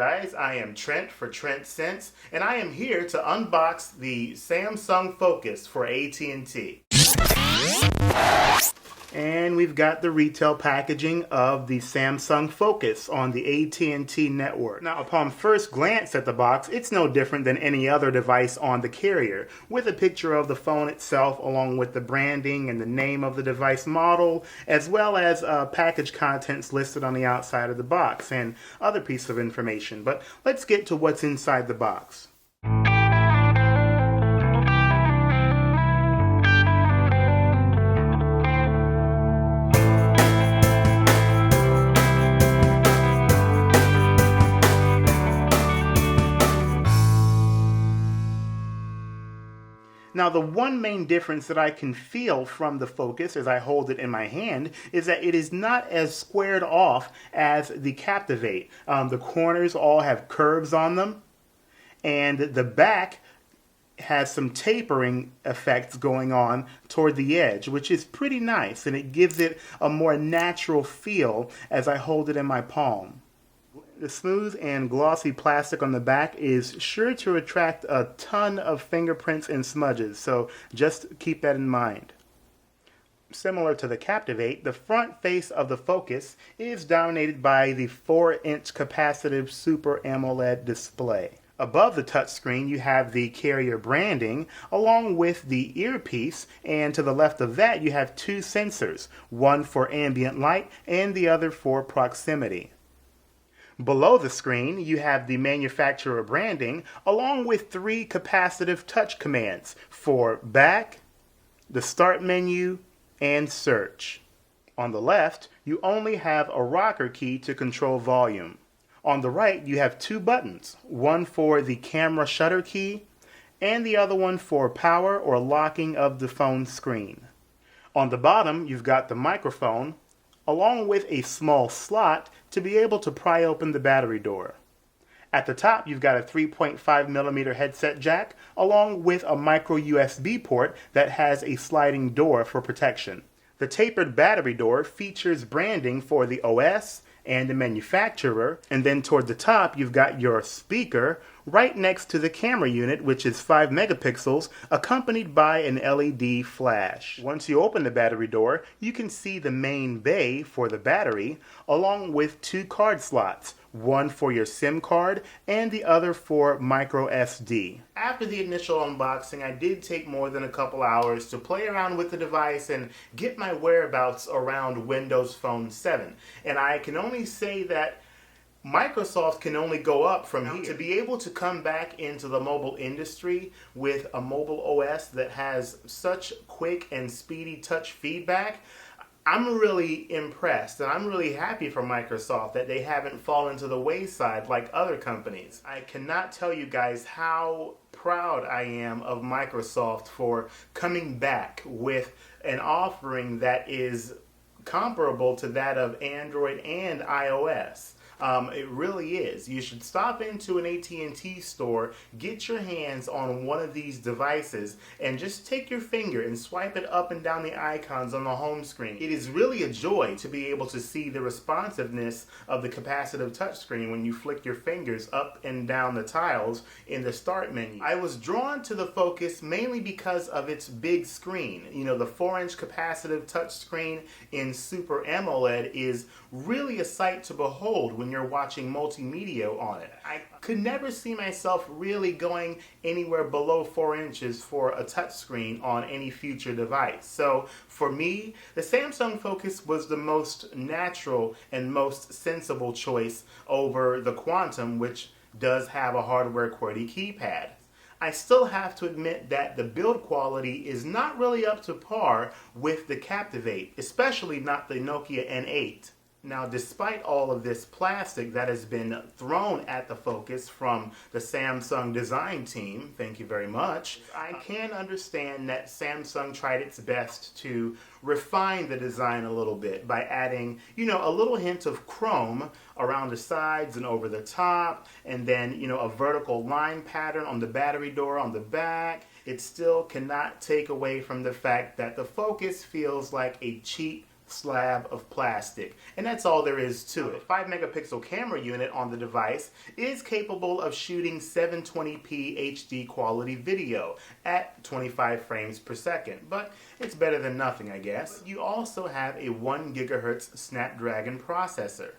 guys, I am Trent for Trent Sense, and I am here to unbox the Samsung Focus for AT&T. And we've got the retail packaging of the Samsung Focus on the AT&T network. Now, upon first glance at the box, it's no different than any other device on the carrier, with a picture of the phone itself along with the branding and the name of the device model, as well as package contents listed on the outside of the box and other pieces of information. But let's get to what's inside the box. Now, the one main difference that I can feel from the Focus as I hold it in my hand is that it is not as squared off as the Captivate. The corners all have curves on them, and the back has some tapering effects going on toward the edge, which is pretty nice, and it gives it a more natural feel as I hold it in my palm. The smooth and glossy plastic on the back is sure to attract a ton of fingerprints and smudges, so just keep that in mind. Similar to the Captivate, the front face of the Focus is dominated by the 4-inch capacitive Super AMOLED display. Above the touchscreen, you have the carrier branding along with the earpiece, and to the left of that you have two sensors, one for ambient light and the other for proximity. Below the screen, you have the manufacturer branding along with 3 capacitive touch commands for back, the start menu, and search. On the left, you only have a rocker key to control volume. On the right, you have 2 buttons, one for the camera shutter key and the other one for power or locking of the phone screen. On the bottom, you've got the microphone along with a small slot to be able to pry open the battery door. At the top, you've got a 3.5mm headset jack along with a micro USB port that has a sliding door for protection. The tapered battery door features branding for the OS and the manufacturer, and then toward the top you've got your speaker right next to the camera unit, which is 5 megapixels, accompanied by an LED flash. Once you open the battery door, you can see the main bay for the battery, along with 2 card slots, one for your SIM card and the other for micro SD. After the initial unboxing, I did take more than a couple hours to play around with the device and get my whereabouts around Windows Phone 7. And I can only say that Microsoft can only go up from here. To be able to come back into the mobile industry with a mobile OS that has such quick and speedy touch feedback, I'm really impressed, and I'm really happy for Microsoft that they haven't fallen to the wayside like other companies. I cannot tell you guys how proud I am of Microsoft for coming back with an offering that is comparable to that of Android and iOS. It really is. You should stop into an AT&T store, get your hands on one of these devices, and just take your finger and swipe it up and down the icons on the home screen. It is really a joy to be able to see the responsiveness of the capacitive touchscreen when you flick your fingers up and down the tiles in the start menu. I was drawn to the Focus mainly because of its big screen. You know, the 4-inch capacitive touchscreen in Super AMOLED is really a sight to behold when you're watching multimedia on it. I could never see myself really going anywhere below 4 inches for a touchscreen on any future device. So for me, the Samsung Focus was the most natural and most sensible choice over the Quantum, which does have a hardware QWERTY keypad. I still have to admit that the build quality is not really up to par with the Captivate, especially not the Nokia N8. Now, despite all of this plastic that has been thrown at the Focus from the Samsung design team, thank you very much, I can understand that Samsung tried its best to refine the design a little bit by adding, a little hint of chrome around the sides and over the top, and then, a vertical line pattern on the battery door on the back. It still cannot take away from the fact that the Focus feels like a cheap slab of plastic, and that's all there is to it. 5 megapixel camera unit on the device is capable of shooting 720p HD quality video at 25 frames per second, but it's better than nothing, I guess. You also have a 1 gigahertz Snapdragon processor.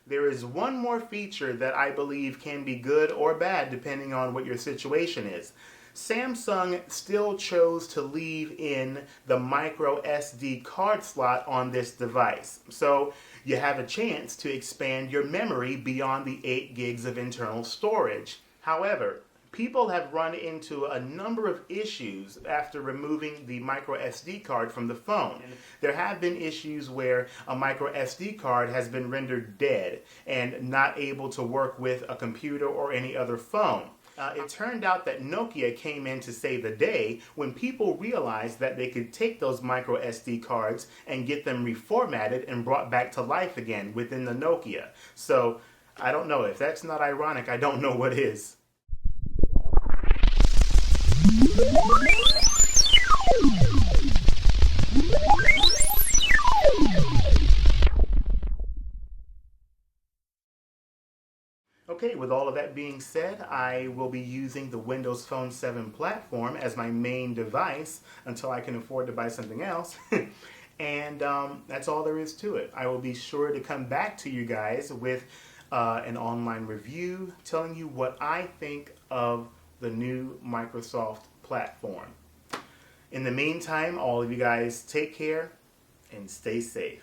There is one more feature that I believe can be good or bad depending on what your situation is. Samsung still chose to leave in the micro SD card slot on this device. So you have a chance to expand your memory beyond the 8 gigs of internal storage. However, people have run into a number of issues after removing the micro SD card from the phone. There have been issues where a micro SD card has been rendered dead and not able to work with a computer or any other phone. It turned out that Nokia came in to save the day when people realized that they could take those micro SD cards and get them reformatted and brought back to life again within the Nokia. So, I don't know. If that's not ironic, I don't know what is. Okay, with all of that being said, I will be using the Windows Phone 7 platform as my main device until I can afford to buy something else. And that's all there is to it. I will be sure to come back to you guys with an online review telling you what I think of the new Microsoft platform. In the meantime, all of you guys take care and stay safe.